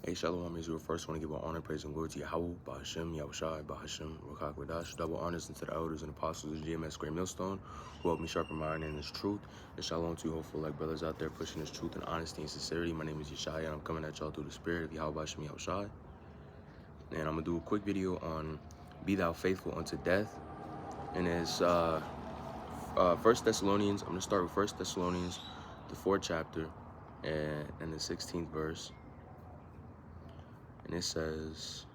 Hey, Shalom Israel. First, I want to give all honor, praise, and glory to yahawah, bahasham, yahawashi, bahasham, raka, quadash. Double honors into the elders and apostles of GMS Great Millstone, who helped me sharpen my iron in this truth. And shalom to you, hopeful like brothers out there pushing this truth and honesty and sincerity. My name is Yeshaya, and I'm coming at y'all through the spirit of Yahweh, Bahasham, Yahawashi. And I'm going to do a quick video on be thou faithful unto death. And it's 1 Thessalonians. I'm going to start with 1 Thessalonians, the 4th chapter, and the 16th verse. And it says,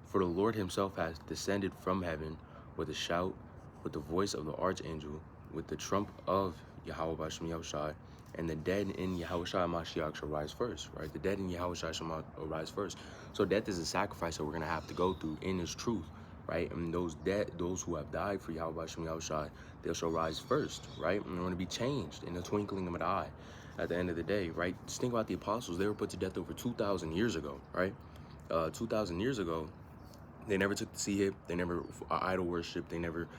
"For the Lord himself has descended from heaven with a shout, with the voice of the archangel, with the trump of Yahawah Bahasham Yahawashi, and the dead in Yahawashi Mashiach shall rise first." Right? The dead in Yahawashi shall rise first. So death is a sacrifice that we're going to have to go through in this truth. Right? And those who have died for Yahawah Bahasham Yahawashi, they shall rise first. Right? And they're going to be changed in the twinkling of an eye. At the end of the day, right? Just think about the apostles. They were put to death over 2,000 years ago, right? 2,000 years ago, they never took the sea hip. They never idol worship. They never,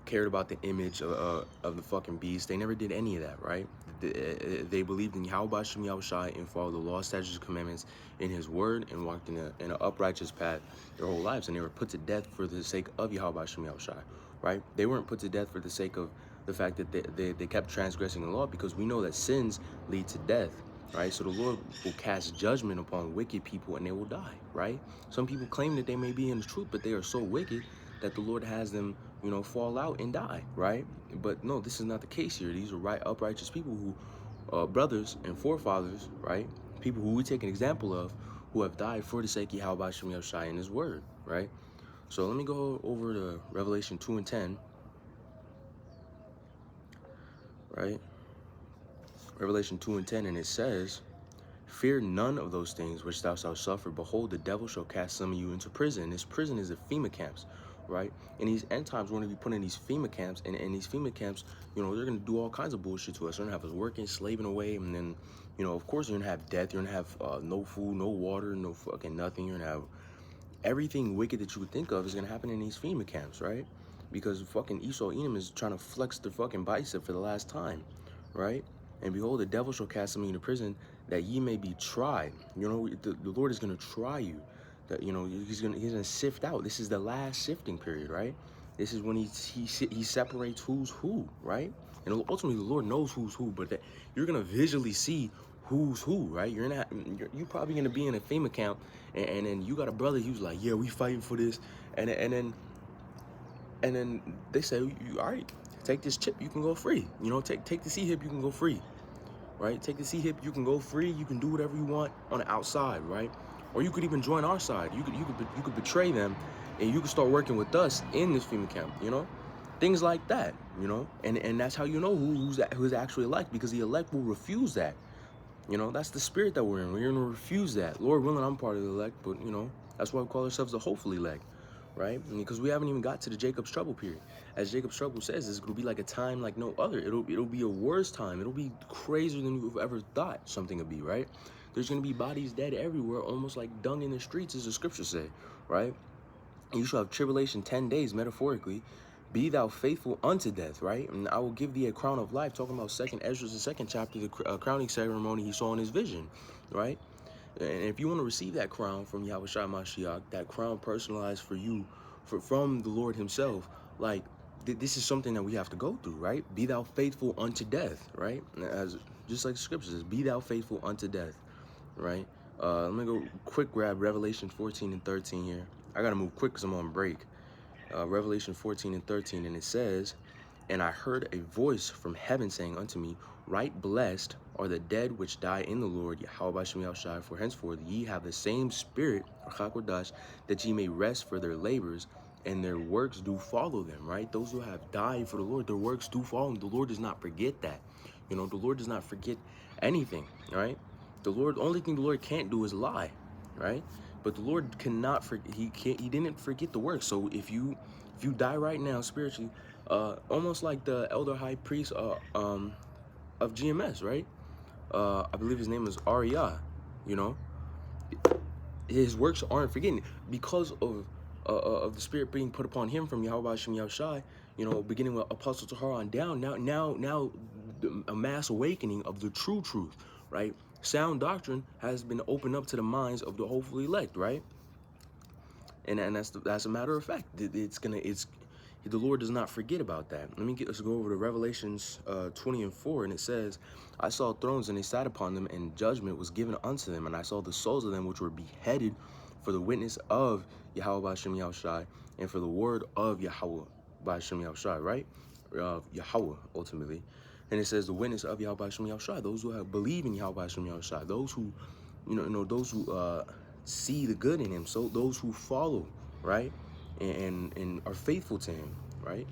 cared about the image of the fucking beast. They never did any of that, right? They believed in Yahweh Bahasham Yahawashi and followed the law, statutes, commandments in his word and walked in an upright path their whole lives. And they were put to death for the sake of Yahweh Bahasham Yahawashi, right? They weren't put to death for the sake of the fact that they kept transgressing the law, because we know that sins lead to death, right? So the Lord will cast judgment upon wicked people and they will die, right? Some people claim that they may be in the truth, but they are so wicked that the Lord has them, fall out and die, right? But no, this is not the case here. These are upright people who, brothers and forefathers, right? People who we take an example of, who have died for the sake of Yahweh Bahasham Yahawashi in his word, right? So let me go over to Revelation 2 and 10, right? Revelation 2 and 10, and it says, "Fear none of those things which thou shalt suffer. Behold, the devil shall cast some of you into prison." This prison is the FEMA camps, right? In these end times, we're going to be put in these FEMA camps, and in these FEMA camps, they're going to do all kinds of bullshit to us. They're going to have us working, slaving away, and then, of course, you're going to have death. You're going to have no food, no water, no fucking nothing. You're going to have everything wicked that you would think of is going to happen in these FEMA camps, right? Because fucking Esau Edom is trying to flex their fucking bicep for the last time, right? "And behold, the devil shall cast some of you into prison, that ye may be tried." The Lord is going to try you. That he's gonna sift out. This is the last sifting period, right? This is when he separates who's who, right? And ultimately, the Lord knows who's who, but that you're gonna visually see who's who, right? You're probably gonna be in a FEMA camp, and then you got a brother who's like, "Yeah, we fighting for this," and then they say, "All right, take this chip, you can go free. Take the C hip, you can go free." Right? Take the C hip, you can go free. You can do whatever you want on the outside, right? Or you could even join our side. You could betray them, and you could start working with us in this FEMA camp. Things like that. And that's how you know who's actually elect, because the elect will refuse that. That's the spirit that we're in. We're gonna refuse that. Lord willing, I'm part of the elect, but that's why we call ourselves the hopefully elect. Right? Because we haven't even got to the Jacob's trouble period. As Jacob's trouble says, it's going to be like a time like no other. It'll be a worse time. It'll be crazier than you've ever thought something would be, right? There's going to be bodies dead everywhere, almost like dung in the streets, as the scriptures say, right? And you shall have tribulation 10 days, metaphorically. "Be thou faithful unto death," right? "And I will give thee a crown of life," talking about Ezra's the 2nd chapter, the crowning ceremony he saw in his vision, right? And if you want to receive that crown from Yahawashi Mashiach, that crown personalized for you, from the Lord himself, like, this is something that we have to go through, right? "Be thou faithful unto death," right? Just like the scripture says, "Be thou faithful unto death," right? Let me go quick grab Revelation 14 and 13 here. I got to move quick because I'm on break. Revelation 14 and 13, and it says, "And I heard a voice from heaven saying unto me, Right blessed are the dead which die in the Lord, Yahweh Bahasham Yahawashi, for henceforth ye have the same spirit, raka, quadash, that ye may rest for their labors, and their works do follow them," right? Those who have died for the Lord, their works do follow them. The Lord does not forget that. The Lord does not forget anything, right? Only thing the Lord can't do is lie, right? But the Lord cannot forget. He didn't forget the work. So if you die right now spiritually, almost like the elder high priest of GMS, right? I believe his name is Arya. His works aren't forgetting because of the spirit being put upon him from Yahweh Bahasham Yahawashi. Beginning with Apostle Tahar on down. Now, a mass awakening of the true truth, right? sound doctrine has been opened up to the minds of the hopeful elect, right? And that's a matter of fact. The Lord does not forget about that. Let's go over to Revelations 20:4, and it says, I saw thrones, and they sat upon them, and judgment was given unto them, and I saw the souls of them which were beheaded for the witness of Yahawah bahasham yahawashi, and for the word of Yahawah bahasham yahawashi, right? Yahawah ultimately. And it says the witness of Yahawah bahasham yahawashi, those who have believed in Yahawah bahasham yahawashi, those who those who see the good in him, so those who follow, right, and are faithful to him, right,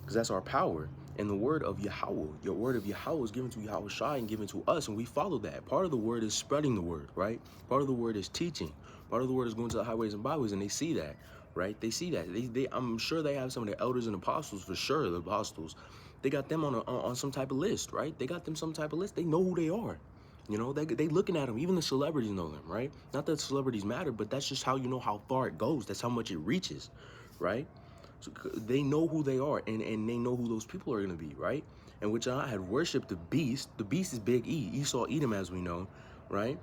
because that's our power. And the word of Yahawah, your word of Yahawah is given to yahawashi and given to us, and we follow that. Part of the word is spreading the word, right? Part of the word is teaching. Part of the word is going to the highways and byways, and they see that, right? They see that. I'm sure they have some of the elders and apostles, for sure, the apostles. They got them on some type of list, right? They got them some type of list. They know who they are. You know, they looking at them. Even the celebrities know them, right? Not that celebrities matter, but that's just how you know how far it goes. That's how much it reaches, right? So they know who they are, and they know who those people are going to be, right? And which I had worshipped the beast. The beast is Big E, Esau, Edom, as we know, right?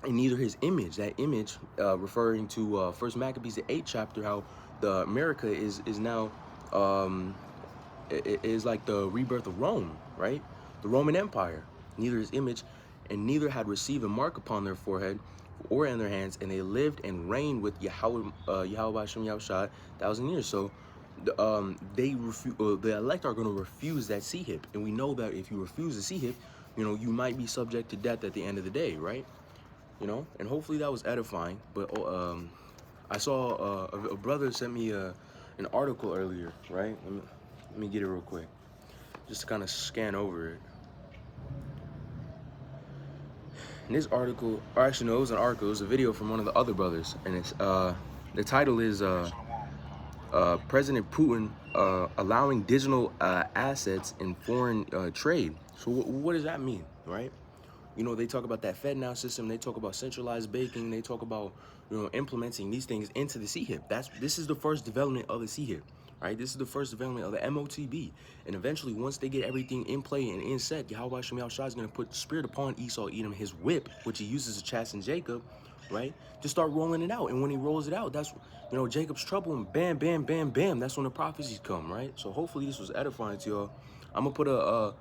And neither his image, that image referring to First Maccabees, the 8th chapter, how the America is now is like the rebirth of Rome, right? The Roman Empire. Neither his image, and neither had received a mark upon their forehead or in their hands, and they lived and reigned with Yahawah bahasham yahawashi 1,000 years. So the elect are going to refuse that C-hip, and we know that if you refuse the C-hip, you might be subject to death at the end of the day, right? And hopefully that was edifying. But I saw a brother sent me an article earlier, right? Let me get it real quick, just to kind of scan over it. And this article, or actually no, it was an article. It was a video from one of the other brothers, and it's the title is President Putin allowing digital assets in foreign trade. So what does that mean, right? They talk about that FedNow system. They talk about centralized banking. They talk about implementing these things into the C-hip. This is the first development of the C-hip, right? This is the first development of the MOTB. And eventually, once they get everything in play and in set, Yahawah bahasham yahawashi is going to put spirit upon Esau, Edom, his whip, which he uses to chasten Jacob, right? To start rolling it out. And when he rolls it out, that's Jacob's trouble, and bam, bam, bam, bam. That's when the prophecies come, right? So hopefully this was edifying to y'all. I'm gonna put a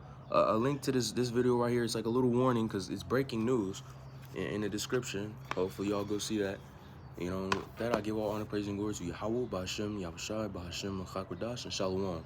link to this video right here. It's like a little warning because it's breaking news in the description. Hopefully y'all go see that. That I give all honor, praise, and glory to Yahawah bahasham yahawashi, bahasham quadash, and shalom.